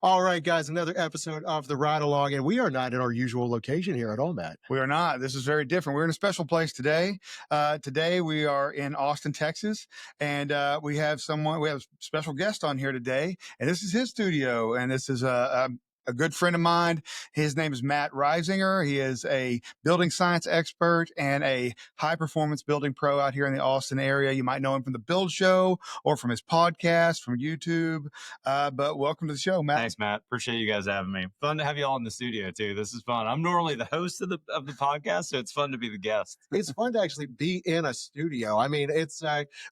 All right, guys, another episode of the Ride Along, and we are not in our usual location here at all, Matt. We are not. This is very different. We're in a special place today. Today we are in Austin, Texas, and we have a special guest on here today, and this is his studio, and this is a good friend of mine. His name is Matt Reisinger. He is a building science expert and a high performance building pro out here in the Austin area. You might know him from the Build Show or from his podcast, from YouTube. But welcome to the show, Matt. Thanks, Matt. Appreciate you guys having me. Fun to have you all in the studio too. This is fun. I'm normally the host of the podcast, so it's fun to be the guest. It's fun to actually be in a studio. I mean, it's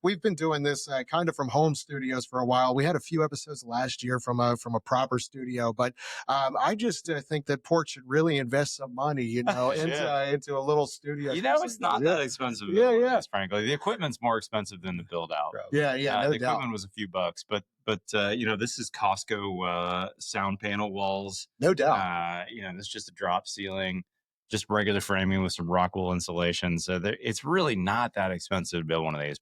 we've been doing this kind of from home studios for a while. We had a few episodes last year from a proper studio, but I just think that Port should really invest some money, into a little studio. It's not that expensive. Yeah. Frankly, the equipment's more expensive than the build out. Yeah. No The doubt. equipment was a few bucks, but this is Costco sound panel walls. No doubt. This is just a drop ceiling, just regular framing with some rock wool insulation. So it's really not that expensive to build one of these.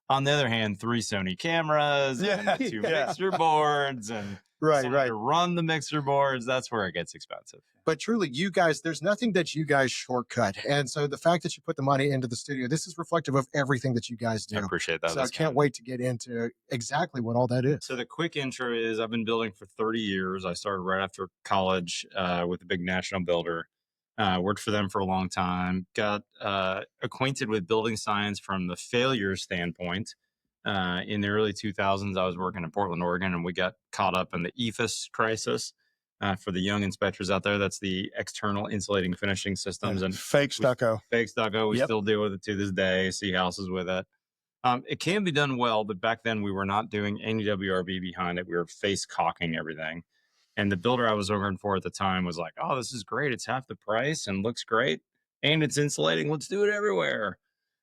On the other hand, 3 Sony cameras, and 2 mixer boards, and Right. to run the mixer boards, that's where it gets expensive. But truly, you guys, there's nothing that you guys shortcut. And so the fact that you put the money into the studio, this is reflective of everything that you guys do. I appreciate that. So I can't wait to get into exactly what all that is. So the quick intro is I've been building for 30 years. I started right after college with a big national builder. Worked for them for a long time. Got acquainted with building science from the failure standpoint. In the early 2000s, I was working in Portland, Oregon, and we got caught up in the EIFS crisis. For the young inspectors out there, that's the external insulating finishing systems and fake stucco. We still deal with it to this day. See houses with it. It can be done well, but back then we were not doing any WRB behind it. We were face caulking everything. And the builder I was working for at the time was like, "Oh, this is great. It's half the price and looks great. And it's insulating. Let's do it everywhere."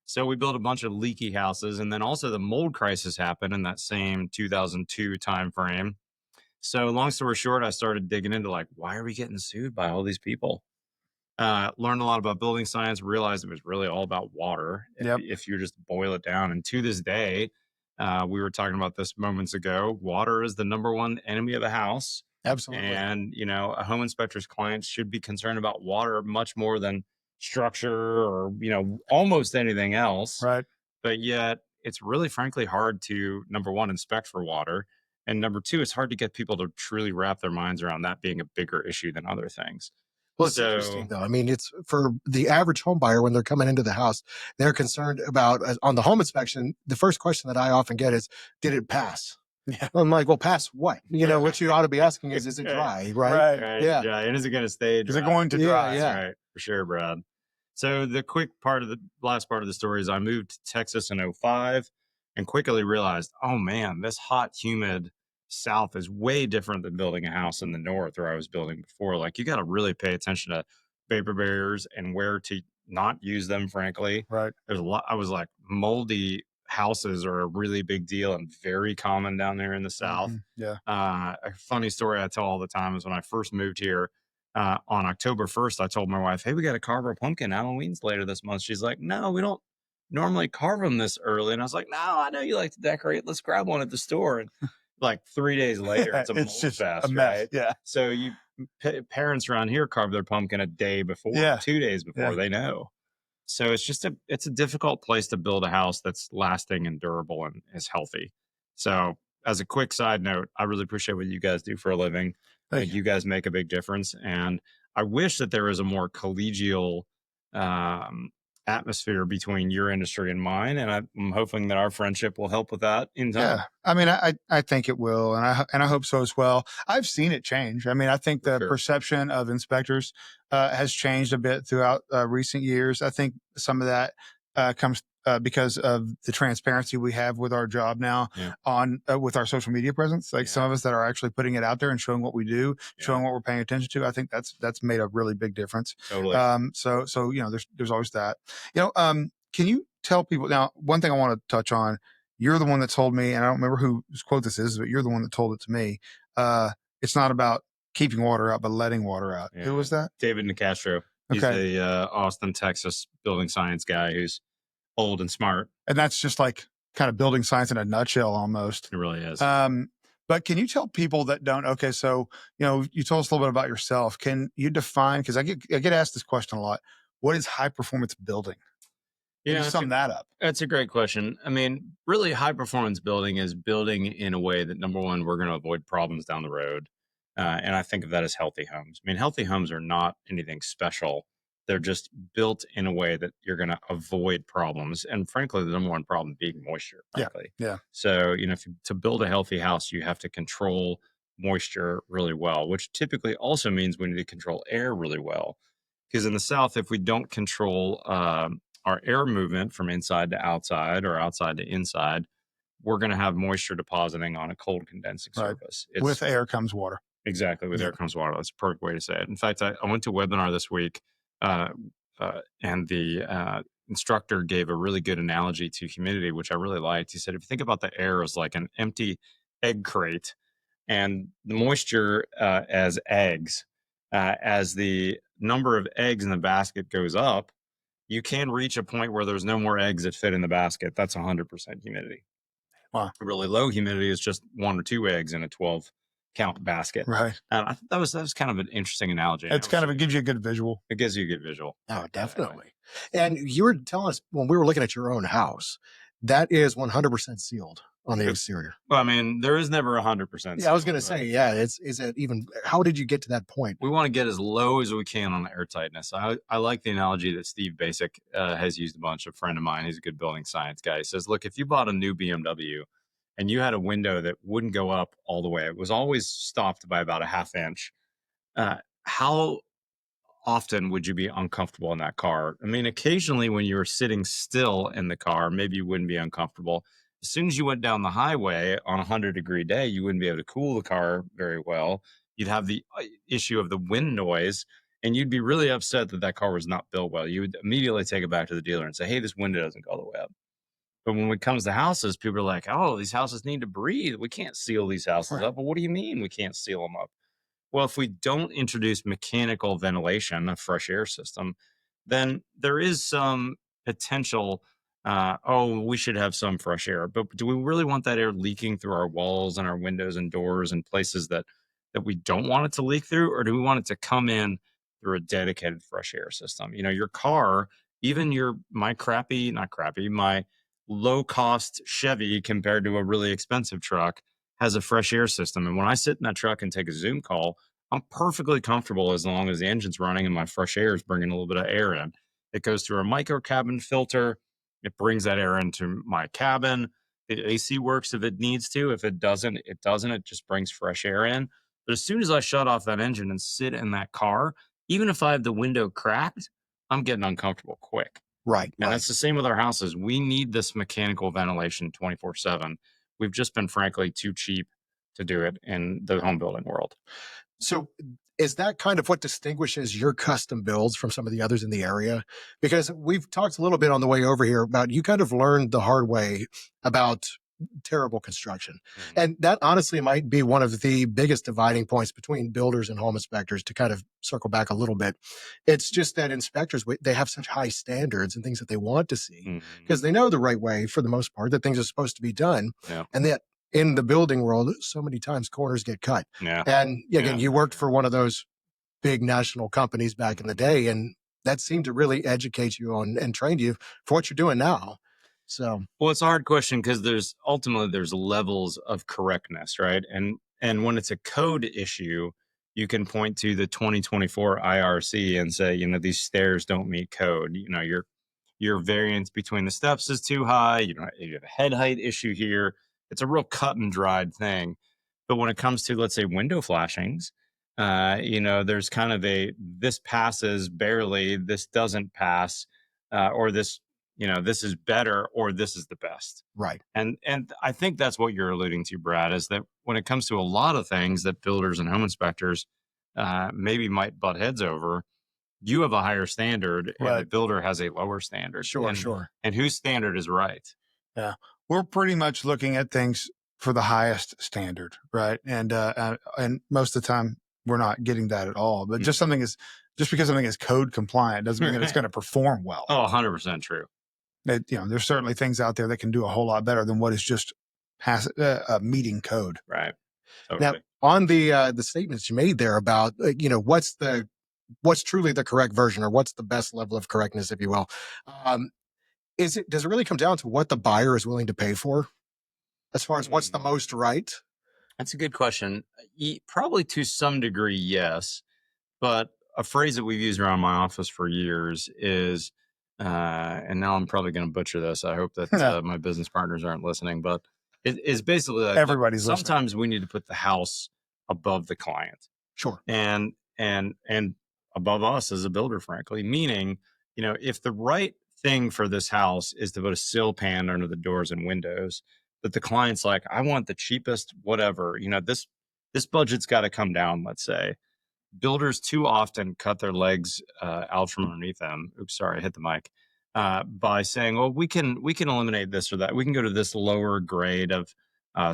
So we built a bunch of leaky houses. And then also the mold crisis happened in that same 2002 timeframe. So long story short, I started digging into why are we getting sued by all these people? Learned a lot about building science, realized it was really all about water. If you just boil it down. And to this day, we were talking about this moments ago, water is the #1 enemy of a house. Absolutely. And, a home inspector's clients should be concerned about water much more than structure or, almost anything else. Right. But yet it's really, frankly, hard to, #1, inspect for water. And #2, it's hard to get people to truly wrap their minds around that being a bigger issue than other things. Well, it's interesting, though. I mean, it's for the average home buyer when they're coming into the house, they're concerned about on the home inspection. The first question that I often get is, did it pass? Yeah. I'm like, well, pass what? What you ought to be asking is it dry? Right. Yeah. And is it going to stay dry? Is it going to dry? Yeah. Right. For sure, Brad. So the last part of the story is I moved to Texas in 2005 and quickly realized, oh man, this hot, humid South is way different than building a house in the North where I was building before. You got to really pay attention to vapor barriers and where to not use them, frankly. Right. There's a lot. I was moldy houses are a really big deal and very common down there in the South. Mm-hmm. Yeah. A funny story I tell all the time is when I first moved here on October 1st, I told my wife, "Hey, we got to carve our pumpkin. Halloween's later this month." She's like, "No, we don't normally carve them this early." And I was like, "No, I know you like to decorate. Let's grab one at the store." And 3 days later, it's just fest, a mess. right? Yeah. So parents around here carve their pumpkin a day before, 2 days before they know. So it's a difficult place to build a house that's lasting and durable and is healthy. So as a quick side note, I really appreciate what you guys do for a living. I think you guys make a big difference. And I wish that there was a more collegial atmosphere between your industry and mine. And I'm hoping that our friendship will help with that in time. Yeah. I mean, I think it will. And I hope so as well. I've seen it change. I mean, I think the perception of inspectors has changed a bit throughout recent years. I think some of that comes because of the transparency we have with our job now on with our social media presence. Some of us that are actually putting it out there and showing what we do, showing what we're paying attention to. I think that's made a really big difference. Totally. So there's always that. Can you tell people now? One thing I want to touch on. You're the one that told me, and I don't remember whose quote this is, but you're the one that told it to me. It's not about keeping water out, but letting water out. Yeah. Who was that? David Nicastro. He's a Austin, Texas building science guy who's old and smart. And that's just kind of building science in a nutshell almost. It really is. But can you tell people that don't? Okay, so you told us a little bit about yourself. Can you define? Because I get asked this question a lot. What is high performance building? You Can you know, sum that up? that's a great question. I mean, really, high performance building is building in a way that, number one, we're going to avoid problems down the road. And I think of that as healthy homes. I mean, healthy homes are not anything special. They're just built in a way that you're going to avoid problems. And frankly, the number one problem being moisture, Yeah, frankly. yeah, So, to build a healthy house, you have to control moisture really well, which typically also means we need to control air really well. Because in the South, if we don't control our air movement from inside to outside or outside to inside, we're going to have moisture depositing on a cold condensing right. surface. With It's air comes water. exactly with Yeah, air comes water. That's a perfect way to say it. In fact, I went to a webinar this week, uh, and the instructor gave a really good analogy to humidity, which I really liked. He said, if you think about the air as like an empty egg crate and the moisture as eggs, as the number of eggs in the basket goes up, you can reach a point where there's no more eggs that fit in the basket. That's 100% humidity. wow, Really low humidity is just one or two eggs in a 12 count basket. right. And I thought that was kind of an interesting analogy. And It's it gives you a good visual. it gives you a good visual. Oh, Anyway. definitely. And you were telling us when we were looking at your own house, that is 100% sealed on the exterior. Well, I mean, there is never 100%. Yeah, I was going to Right? say, yeah, is it even, how did you get to that point? We want to get as low as we can on the air tightness. I like the analogy that Steve Basic has used a bunch. A friend of mine, he's a good building science guy. He says, look, if you bought a new BMW and you had a window that wouldn't go up all the way, it was always stopped by about a half inch. How often would you be uncomfortable in that car? I mean, occasionally when you were sitting still in the car, maybe you wouldn't be uncomfortable. As soon as you went down the highway on a 100-degree day, you wouldn't be able to cool the car very well. You'd have the issue of the wind noise, and you'd be really upset that that car was not built well. You would immediately take it back to the dealer and say, hey, this window doesn't go all the way up. But when it comes to houses, people are like, oh, these houses need to breathe. We can't seal these houses Right. up. But what do you mean we can't seal them up? Well, if we don't introduce mechanical ventilation, a fresh air system, then there is some potential. Oh, we should have some fresh air, but do we really want that air leaking through our walls and our windows and doors and places that we don't want it to leak through, or do we want it to come in through a dedicated fresh air system? Your car, even my low cost Chevy compared to a really expensive truck has a fresh air system. And when I sit in that truck and take a Zoom call, I'm perfectly comfortable as long as the engine's running and my fresh air is bringing a little bit of air in. It goes through a micro cabin filter. It brings that air into my cabin. The AC works if it needs to. If it doesn't, it doesn't. It just brings fresh air in. But as soon as I shut off that engine and sit in that car, even if I have the window cracked, I'm getting uncomfortable quick. Right, And right. that's the same with our houses. We need this mechanical ventilation 24/7. We've just been, frankly, too cheap to do it in the home building world. So is that kind of what distinguishes your custom builds from some of the others in the area? Because we've talked a little bit on the way over here about you kind of learned the hard way about terrible construction. Mhm. And that honestly might be one of the biggest dividing points between builders and home inspectors, to kind of circle back a little bit. It's just that inspectors, they have such high standards and things that they want to see Mhm. because they know the right way for the most part that things are supposed to be done. Yeah. And that in the building world, so many times corners get cut. Yeah. And again, Yeah. you worked for one of those big national companies back in the day, and that seemed to really educate you on and train you for what you're doing now. So, Well, it's a hard question because there's levels of correctness, right? And when it's a code issue, you can point to the 2024 IRC and say, these stairs don't meet code. Your variance between the steps is too high. You have a head height issue here. It's a real cut and dried thing. But when it comes to, let's say, window flashings, there's kind of this passes barely, this doesn't pass, or this is better, or this is the best. right. And I think that's what you're alluding to, Brad, is that when it comes to a lot of things that builders and home inspectors maybe might butt heads over, you have a higher standard and the Right. builder has a lower standard. Sure, sure. And whose standard is right? Yeah. We're pretty much looking at things for the highest standard, right? And most of the time we're not getting that at all. But just because something is code compliant doesn't mean that it's going to perform well. Oh, 100% true. There's certainly things out there that can do a whole lot better than what is just meeting code. Right. Now, Totally. on the statements you made there about what's truly the correct version, or what's the best level of correctness, if you will. Um, does it really come down to what the buyer is willing to pay for, as far as what's the Mm, most right? That's a good question. Probably to some degree, yes. But a phrase that we've used around my office for years is, and now I'm probably going to butcher this. I hope that my business partners aren't listening, but it is basically like, look, Everybody's listening. sometimes we need to put the house above the client, Sure. and above us as a builder, frankly. Meaning, if the right thing for this house is to put a sill pan under the doors and windows, but the client's like, I want the cheapest, whatever. This budget's got to come down. Let's say builders too often cut their legs out from underneath them. Oops, sorry, I hit the mic. By saying, "Well, we can eliminate this or that. We can go to this lower grade of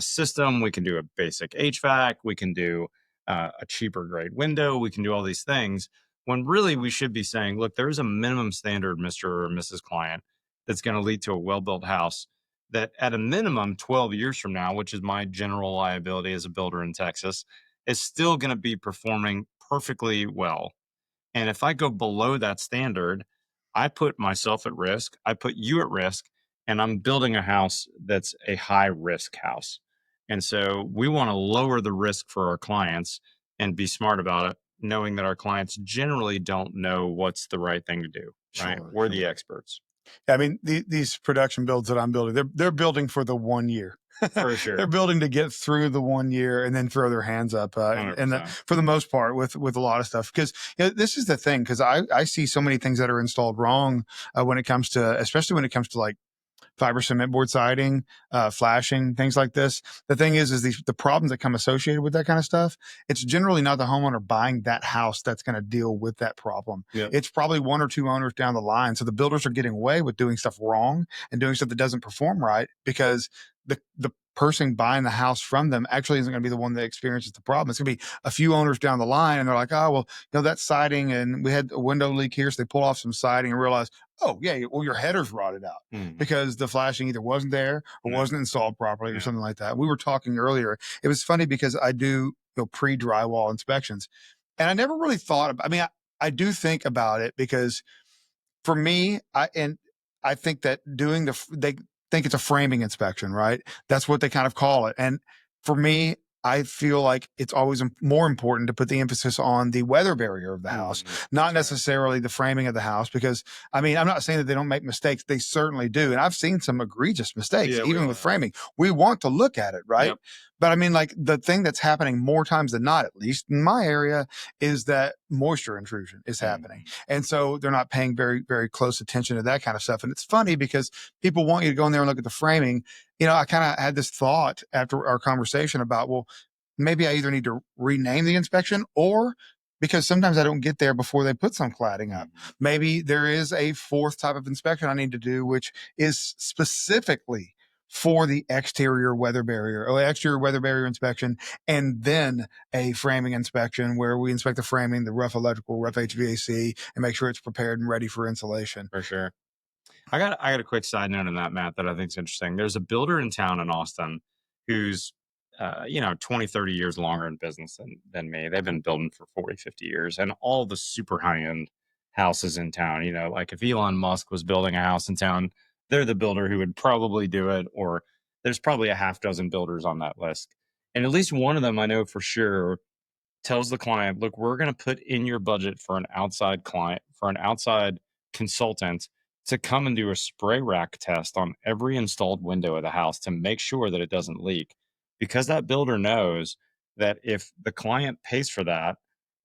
system. We can do a basic HVAC. We can do a cheaper grade window. We can do all these things." When really we should be saying, "Look, there is a minimum standard, Mister or Mrs. Client, that's going to lead to a well-built house." That at a minimum, 12 years from now, which is my general liability as a builder in Texas, is still going to be performing perfectly well. And if I go below that standard, I put myself at risk, I put you at risk, and I'm building a house that's a high risk house. And so we want to lower the risk for our clients and be smart about it, knowing that our clients generally don't know what's the right thing to do, right? Sure. We're the Sure. experts. I mean, these production builds that I'm building, they're building for the 1 year. For They're sure. building to get through the 1 year and then throw their hands up. And 100%. for the most part, with a lot of stuff, because this is the thing. Because I see so many things that are installed wrong when it comes to, especially when it comes to like fiber cement board siding, flashing, things like this. The thing is the problems that come associated with that kind of stuff. It's generally not the homeowner buying that house that's going to deal with that problem. Yep. It's probably one or two owners down the line. So the builders are getting away with doing stuff wrong and doing stuff that doesn't perform right because the person buying the house from them actually isn't going to be the one that experiences the problem. It's going to be a few owners down the line, and they're like, oh, well, that siding, and we had a window leak here. So they pull off some siding and realize, oh, yeah, well, your header's rotted out because the flashing either wasn't there or wasn't installed properly or something like that. We were talking earlier. It was funny because I do pre-drywall inspections, and I never really thought about, I mean, I do think about it because for me, I think that they think it's a framing inspection, right? That's what they kind of call it. And for me, I feel like it's always more important to put the emphasis on the weather barrier of the house, not necessarily the framing of the house. Because I mean, I'm not saying that they don't make mistakes. They certainly do. And I've seen some egregious mistakes, even with framing. We want to look at it, right? Yep. But I mean, like the thing that's happening more times than not, at least in my area, is that moisture intrusion is happening. And so they're not paying very, very close attention to that kind of stuff. And it's funny because people want you to go in there and look at the framing. I kind of had this thought after our conversation about, well, maybe I either need to rename the inspection or because sometimes I don't get there before they put some cladding up. Maybe there is a fourth type of inspection I need to do, which is specifically for the exterior weather barrier or exterior weather barrier inspection, and then a framing inspection where we inspect the framing, the rough electrical, rough HVAC, and make sure it's prepared and ready for insulation. For sure. I got a quick side note on that, Matt, that I think is interesting. There's a builder in town in Austin who's 20, 30 years longer in business than me. They've been building for 40, 50 years, and all the super high end houses in town. Like if Elon Musk was building a house in town, they're the builder who would probably do it, or there's probably a half dozen builders on that list. And at least one of them I know for sure tells the client, look, we're going to put in your budget for an outside client, for an outside consultant to come and do a spray rack test on every installed window of the house to make sure that it doesn't leak. Because that builder knows that if the client pays for that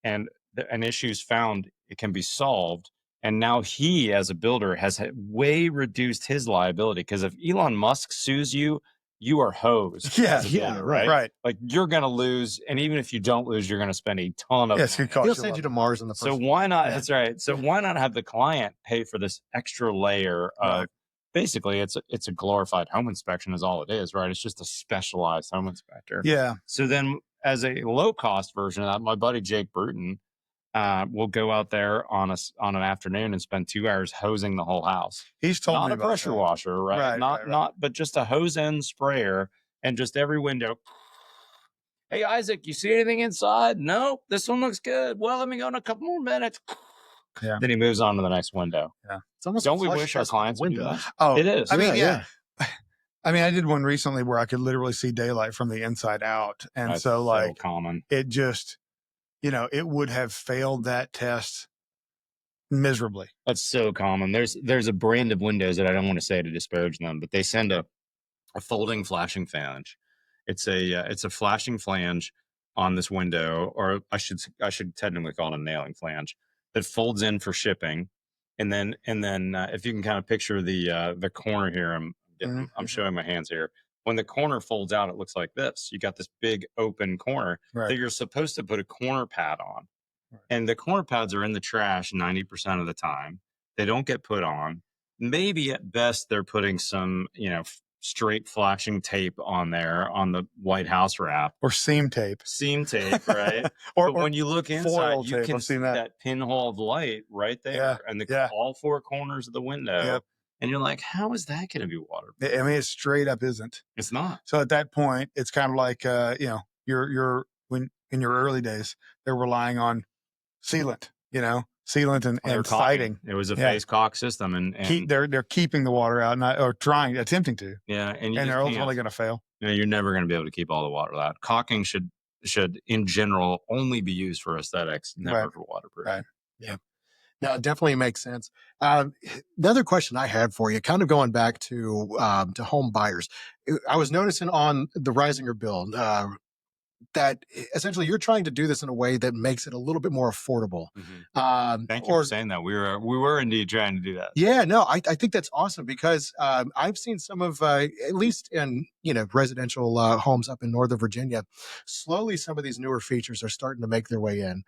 and an issue is found, it can be solved. And now he, as a builder, has way reduced his liability. Because if Elon Musk sues you, you are hosed as a builder, right? Right. Like you're going to lose. And even if you don't lose, you're going to spend a ton of Yes, money. He'll send you to Mars in the first. So why not? Yeah. That's right. So why not have the client pay for this extra layer of basically it's a glorified home inspection is all it is, right? It's just a specialized home inspector. Yeah. So then as a low cost version of that, my buddy Jake Bruton will go out there on an afternoon and spend 2 hours hosing the whole house. He's told Not me a about pressure that. washer, right? Right, Not but just a hose end sprayer and just every window. Hey, Isaac, you see anything inside? Nope. This one looks good. Well, let me go in a couple more minutes. Yeah. Then he moves on to the next window. Yeah. It's almost Don't a we flush wish our test with the clients would do that? windows. Oh, It is. I mean, Yeah, I mean, I did one recently where I could literally see daylight from the inside out. And That's so so like common. it just, it would have failed that test miserably. That's so common. There's a brand of windows that I don't want to say to disparage them, but they send a folding flashing flange. It's a flashing flange on this window, or I should technically call it a nailing flange that folds in for shipping, and then if you can kind of picture the corner here, I'm showing my hands here. When the corner folds out, it looks like this. You got this big open corner Right. that you're supposed to put a corner pad on, Right. and the corner pads are in the trash 90% of the time. They don't get put on. Maybe at best they're putting some, straight flashing tape on there on the White House wrap. Or seam tape. Seam tape, right? or But when you look inside, foil you tape. can I've see seen that. that pinhole of light right there, Yeah, and yeah. all four corners of the window. Yep. And you're like, how is that going to be waterproof? I mean, it straight up isn't. It's not. So at that point, it's kind of like, you're when in your early days, they're relying on sealant, sealant They were and caulking. fighting. It was a Yeah. face caulk system, and They're keeping the water out, or attempting to, yeah, and you and just they're ultimately can't. going to fail. You're never going to be able to keep all the water out. Caulking should in general only be used for aesthetics, never Right. for waterproof. Right. yeah. No, it definitely makes sense. The other question I had for you, kind of going back to home buyers, I was noticing on the Risinger build that essentially you're trying to do this in a way that makes it a little bit more affordable. Thank you for saying that. We were indeed trying to do that. Yeah, no, I think that's awesome because I've seen some of, at least in residential homes up in Northern Virginia, slowly some of these newer features are starting to make their way in.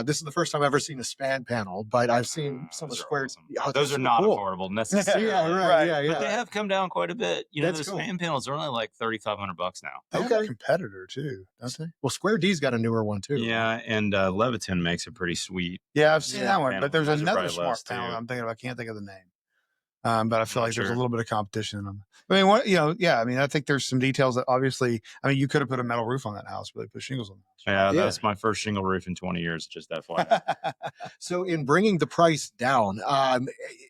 This is the first time I've ever seen a span panel, but I've seen some of Those the are square. awesome. Oh, Those are super not cool. affordable necessarily. Yeah, right. Yeah, But they yeah. have come down quite a bit. That's The cool. span panels are only like $3,500 now. They have a Okay. competitor too, don't they? Well, Square D's got a newer one too. Yeah, and Leviton makes a pretty sweet. Yeah, I've seen Yeah. that one, Panel. but there's Those are another probably smart less, panel too. I'm thinking of. I can't think of the name. But I feel Not like there's a sure. little bit of competition in them. I mean, I mean, I think there's some details that obviously, you could have put a metal roof on that house, but they put shingles on the Yeah, Yeah. that's my first shingle roof in 20 years. Just FYI. house. So, in bringing the price down,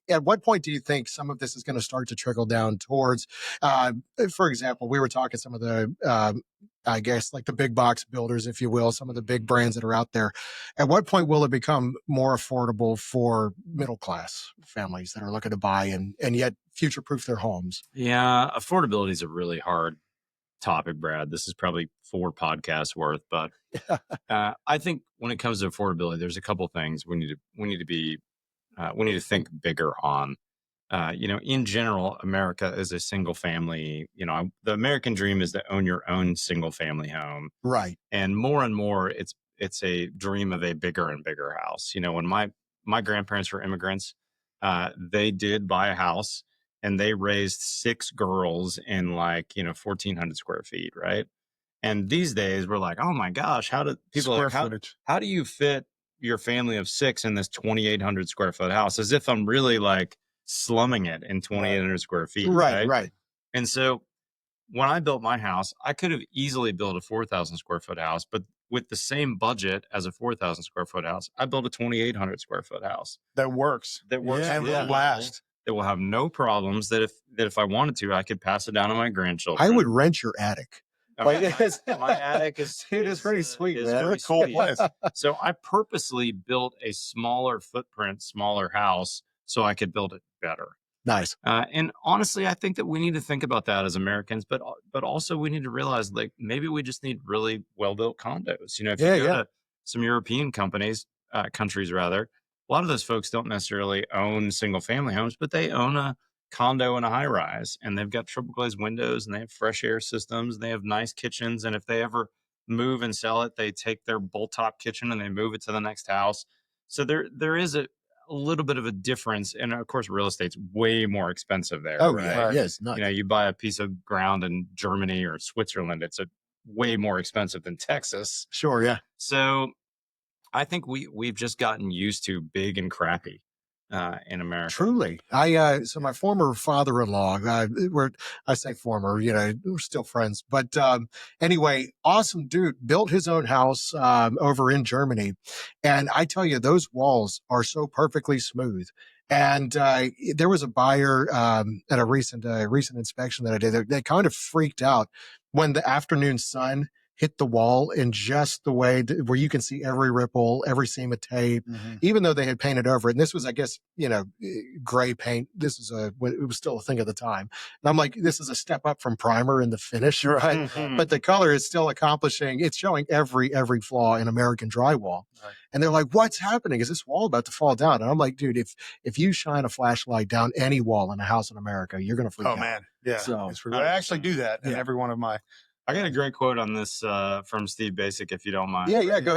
at what point do you think some of this is going to start to trickle down towards, for example, we were talking some of the, I guess, like the big box builders, if you will, some of the big brands that are out there. At what point will it become more affordable for middle class families that are looking to buy and yet future proof their homes? Yeah, affordability is a really hard topic, Brad. This is probably 4 podcasts worth, but I think when it comes to affordability, there's a couple things we need to think bigger on. In general, America is a single family. The American dream is to own your own single family home, Right. and more, it's a dream of a bigger and bigger house. When my grandparents were immigrants, they did buy a house and they raised 6 girls in 1,400 square feet, right? And these days we're like, oh my gosh, how do people Square like, footage. how do you fit your family of 6 in this 2,800 square foot house? As if I'm really like slumming it in 2,800 square feet. Right. And so when I built my house, I could have easily built a 4,000 square foot house, but with the same budget as a 4,000 square foot house, I built a 2,800 square foot house That works. that works Yeah, And really will well, last. that will have no problems. That if I wanted to, I could pass it down to my grandchildren. I would rent your attic. Like, My attic is it is pretty sweet, is man. very It's a cool sweet. place. So I purposely built a smaller footprint, smaller house, so I could build it better. Nice. And honestly, I think that we need to think about that as Americans, but also we need to realize like maybe we just need really well built condos. If you go to some European countries rather, a lot of those folks don't necessarily own single family homes, but they own a condo and a high rise, and they've got triple glazed windows, and they have fresh air systems, and they have nice kitchens. And if they ever move and sell it, they take their bolt top kitchen and they move it to the next house. So there is a little bit of a difference, and of course, real estate's way more expensive there. Oh right? yeah, Right. yes, nice. You buy a piece of ground in Germany or Switzerland, it's a way more expensive than Texas. Sure, yeah. So I think we've just gotten used to big and crappy. in America. Truly. So my former father-in-law, I say former, we're still friends, but, anyway, awesome dude, built his own house, over in Germany. And I tell you, those walls are so perfectly smooth. And, there was a buyer, at a recent inspection that I did, they kind of freaked out when the afternoon sun hit the wall in just the way where you can see every ripple, every seam of tape, even though they had painted over it. And this was, I guess, gray paint. It was still a thing at the time. And I'm like, this is a step up from primer in the finish, right? But the color is still it's showing every flaw in American drywall. Right. And they're like, what's happening? Is this wall about to fall down? And I'm like, dude, if you shine a flashlight down any wall in a house in America, you're going to freak out. Oh man. Yeah. So, I actually do that in Yeah. every one of my. I got a great quote on this from Steve Basic, if you don't mind. Yeah, go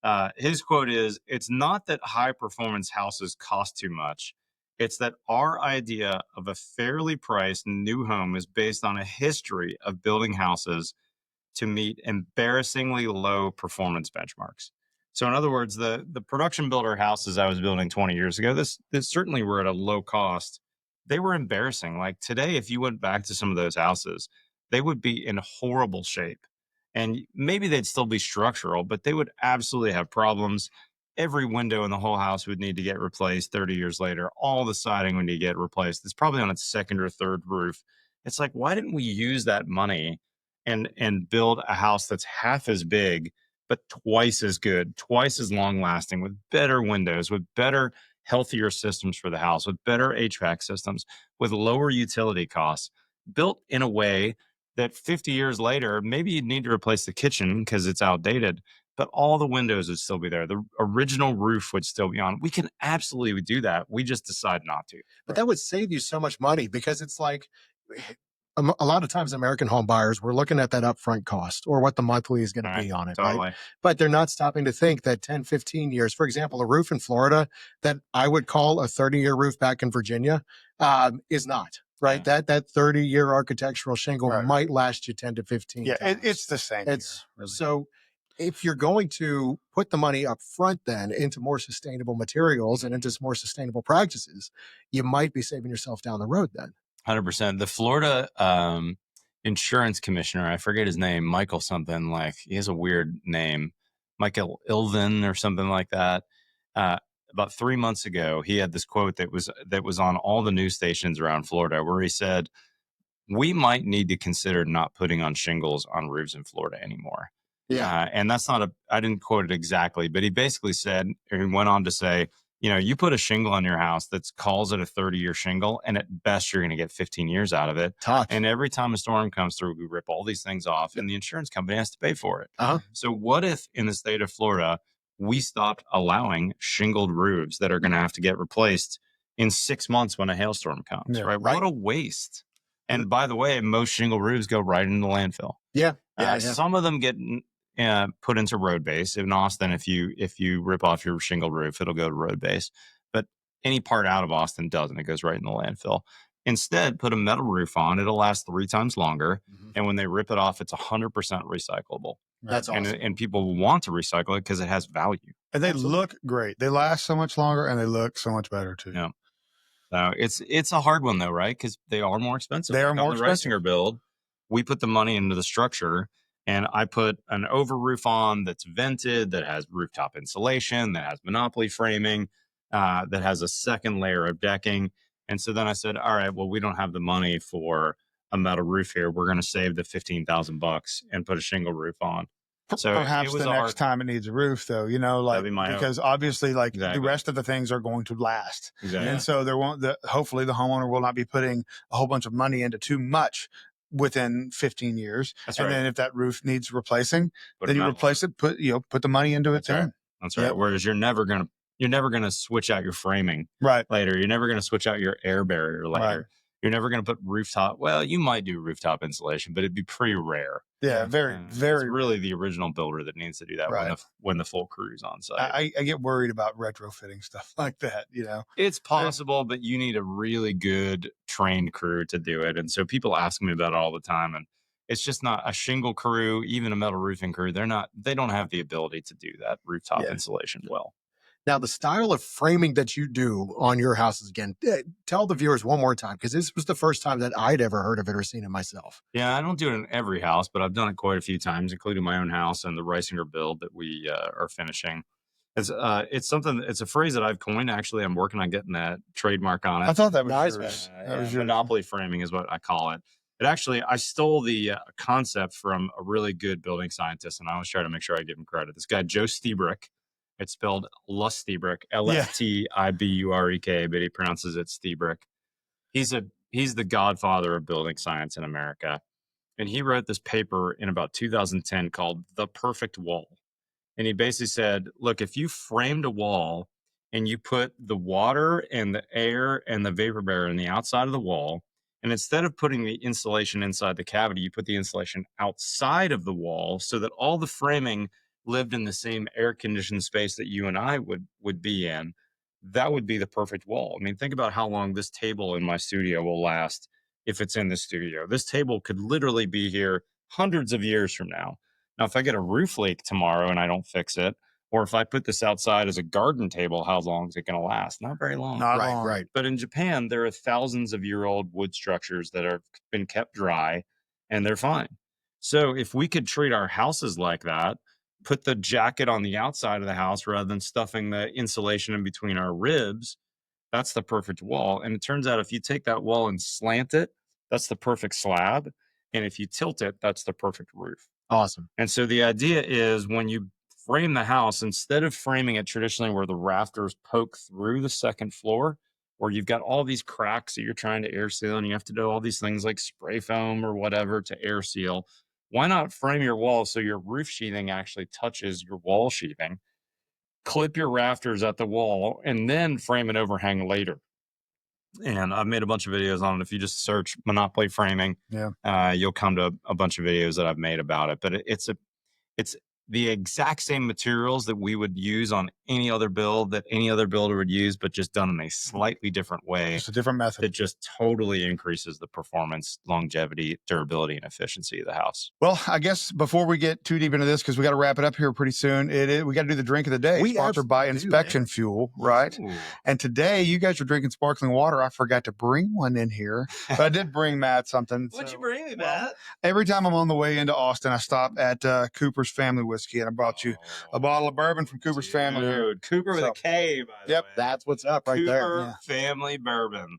ahead. His quote is, "It's not that high performance houses cost too much. It's that our idea of a fairly priced new home is based on a history of building houses to meet embarrassingly low performance benchmarks." So in other words, the production builder houses I was building 20 years ago, this certainly were at a low cost. They were embarrassing. Like today, if you went back to some of those houses, they would be in horrible shape. And maybe they'd still be structural, but they would absolutely have problems. Every window in the whole house would need to get replaced 30 years later. All the siding would need to get replaced. It's probably on its second or third roof. It's like, why didn't we use that money and build a house that's half as big, but twice as good, twice as long lasting, with better windows, with better, healthier systems for the house, with better HVAC systems, with lower utility costs, built in a way that 50 years later, maybe you'd need to replace the kitchen because it's outdated, but all the windows would still be there. The original roof would still be on. We can absolutely do that. We just decide not to. But that would save you so much money because it's like a lot of times American home buyers, we're looking at that upfront cost or what the monthly is going to be on it, Totally. right? But they're not stopping to think that 10, 15 years, for example, a roof in Florida that I would call a 30-year roof back in Virginia is not. Right. Yeah. That 30-year architectural shingle might last you 10 to 15. Yeah, times. it's the same. It's really. So if you're going to put the money up front then into more sustainable materials and into more sustainable practices, you might be saving yourself down the road then. 100%. The Florida insurance commissioner, I forget his name, Michael something, like he has a weird name, Michael Ilvin or something like that. About 3 months ago, he had this quote that was on all the news stations around Florida, where he said, "We might need to consider not putting on shingles on roofs in Florida anymore." Yeah. And that's not I didn't quote it exactly, but he basically said, or he went on to say, you put a shingle on your house that calls it a 30-year shingle, and at best you're going to get 15 years out of it. Tough. And every time a storm comes through, we rip all these things off, and the insurance company has to pay for it. Uh-huh. So what if in the state of Florida, we stopped allowing shingled roofs that are going to have to get replaced in 6 months when a hailstorm comes, right? What a waste. And by the way, most shingle roofs go right into the landfill. Yeah. Some of them get put into road base. In Austin, if you rip off your shingle roof, it'll go to road base. But any part out of Austin doesn't. It goes right in the landfill. Instead, put a metal roof on. It'll last 3 times longer. Mm-hmm. And when they rip it off, it's 100% recyclable. That's awesome. And people want to recycle it because it has value. And they look great. They last so much longer, and they look so much better too. Yeah. So it's a hard one though, right? Because they are more expensive. They are more expensive. The Reisinger build, we put the money into the structure, and I put an over roof on that's vented, that has rooftop insulation, that has monopoly framing, that has a second layer of decking. And so then I said, all right, well, we don't have the money for a metal roof here. We're going to save the $15,000 and put a shingle roof on. So perhaps the next time it needs a roof, though, because obviously, the rest of the things are going to last, and so there won't. Hopefully, the homeowner will not be putting a whole bunch of money into too much within 15 years. That's and right. then if that roof needs replacing, then you replace it. Put the money into it. That's right. Whereas you're never gonna switch out your framing later. You're never gonna switch out your air barrier later. Right. You're never going to put rooftop. Well, you might do rooftop insulation, but it'd be pretty rare. Yeah, very. It's really the original builder that needs to do that when the full crew's on site. I get worried about retrofitting stuff like that. It's possible, but you need a really good trained crew to do it. And so people ask me about it all the time, and it's just not a shingle crew, even a metal roofing crew. They don't have the ability to do that rooftop insulation well. Now, the style of framing that you do on your houses, again, tell the viewers one more time, because this was the first time that I'd ever heard of it or seen it myself. Yeah, I don't do it in every house, but I've done it quite a few times, including my own house and the Reisinger build that we are finishing. It's something. It's a phrase that I've coined. Actually, I'm working on getting that trademark on I it. thought that was Nice, yours. man. That was yours. Monopoly framing is what I call it. It actually, I stole the concept from a really good building scientist, and I always try to make sure I give him credit. This guy, Joe Stiebrück. It's spelled Lustibrück, Lftiburek, but he pronounces it Stiebrück. He's the godfather of building science in America, and he wrote this paper in about 2010 called "The Perfect Wall." And he basically said, look, if you framed a wall and you put the water and the air and the vapor barrier on the outside of the wall, and instead of putting the insulation inside the cavity, you put the insulation outside of the wall so that all the framing lived in the same air conditioned space that you and I would be in, that would be the perfect wall. I mean, think about how long this table in my studio will last if it's in the studio. This table could literally be here hundreds of years from now. Now, if I get a roof leak tomorrow and I don't fix it, or if I put this outside as a garden table, how long is it going to last? Not very long. Not Right, long. right. But in Japan, there are thousands of year old wood structures that have been kept dry and they're fine. So if we could treat our houses like that, put the jacket on the outside of the house rather than stuffing the insulation in between our ribs, that's the perfect wall. And it turns out if you take that wall and slant it, that's the perfect slab. And if you tilt it, that's the perfect roof. Awesome. And so the idea is when you frame the house, instead of framing it traditionally where the rafters poke through the second floor, or you've got all these cracks that you're trying to air seal and you have to do all these things like spray foam or whatever to air seal, why not frame your wall so your roof sheathing actually touches your wall sheathing, clip your rafters at the wall, and then frame an overhang later? And I've made a bunch of videos on it. If you just search Monopoly framing, you'll come to a bunch of videos that I've made about it. But it's the exact same materials that we would use on any other build that any other builder would use, but just done in a slightly different way. It's a different method. That just totally increases the performance, longevity, durability, and efficiency of the house. Well, I guess before we get too deep into this, because we got to wrap it up here pretty soon, we got to do the drink of the day, sponsored by Inspection Fuel, right? Ooh. And today you guys are drinking sparkling water. I forgot to bring one in here, but I did bring Matt something. What'd you bring me, Matt? Every time I'm on the way into Austin, I stop at Cooper's Family Whiskey, and I brought you a bottle of bourbon from Cooper's Family. Dude, Cooper with a K, by the way. That's what's up right Cooper there. Family Bourbon.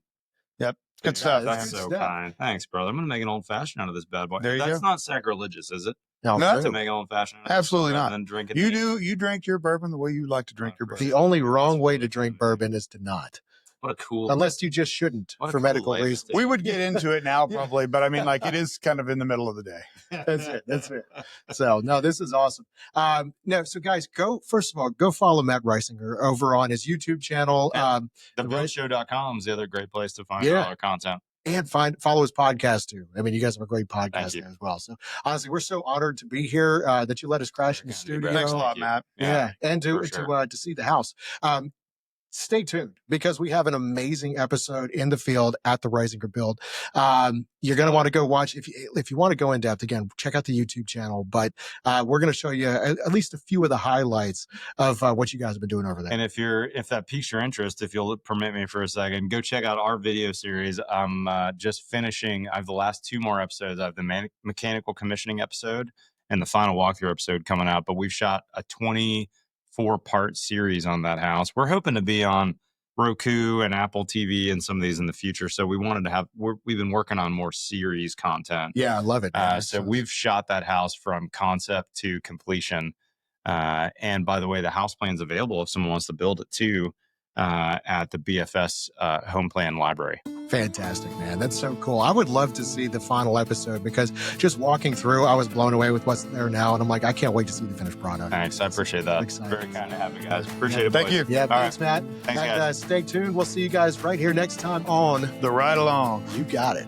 Yep. Good stuff. That's man. so Good stuff. kind. Thanks, brother. I'm going to make an old fashioned out of this bad boy. There you That's go. not sacrilegious, is it? No, No. To make an old fashioned? Absolutely not. And then drink it. You neat? do. You drink your bourbon the way you like to drink your bourbon. the only wrong way to drink bourbon is to not, What a cool. unless you just shouldn't What a for cool medical life to reasons. take. We would get into it now probably, but I mean, like it is kind of in the middle of the day. That's it. That's it. So no, this is awesome. No, so guys, first of all, go follow Matt Reisinger over on his YouTube channel. Yeah. TheBuildShow.com is the other great place to find all our content. And follow his podcast too. I mean, you guys have a great podcast Thank you. there as well. So honestly, we're so honored to be here, that you let us crash in the studio. Thanks a lot, Thank you. Matt. Yeah, and for sure. to see the house. Stay tuned because we have an amazing episode in the field at the Reisinger Build. You're going to want to go watch if you want to go in depth. Again, check out the YouTube channel. But we're going to show you at least a few of the highlights of what you guys have been doing over there. And if that piques your interest, if you'll permit me for a second, go check out our video series. I'm just finishing. I have the last 2 more episodes. I have the mechanical commissioning episode and the final walkthrough episode coming out. But we've shot a 24-part series on that house. We're hoping to be on Roku and Apple TV and some of these in the future. So we wanted to we've been working on more series content. Yeah, I love it. Man. So we've shot that house from concept to completion. And by the way, the house plan's available if someone wants to build it too, at the BFS Home Plan Library. Fantastic, man. That's so cool. I would love to see the final episode because just walking through, I was blown away with what's there now. And I'm like, I can't wait to see the finished product. Thanks. I appreciate that. Exciting. Very kind to have you guys. Appreciate it. Thank boys. you. Yeah, All thanks, right. Matt. Thanks, And, guys. stay tuned. We'll see you guys right here next time on The Ride Along. You Got It.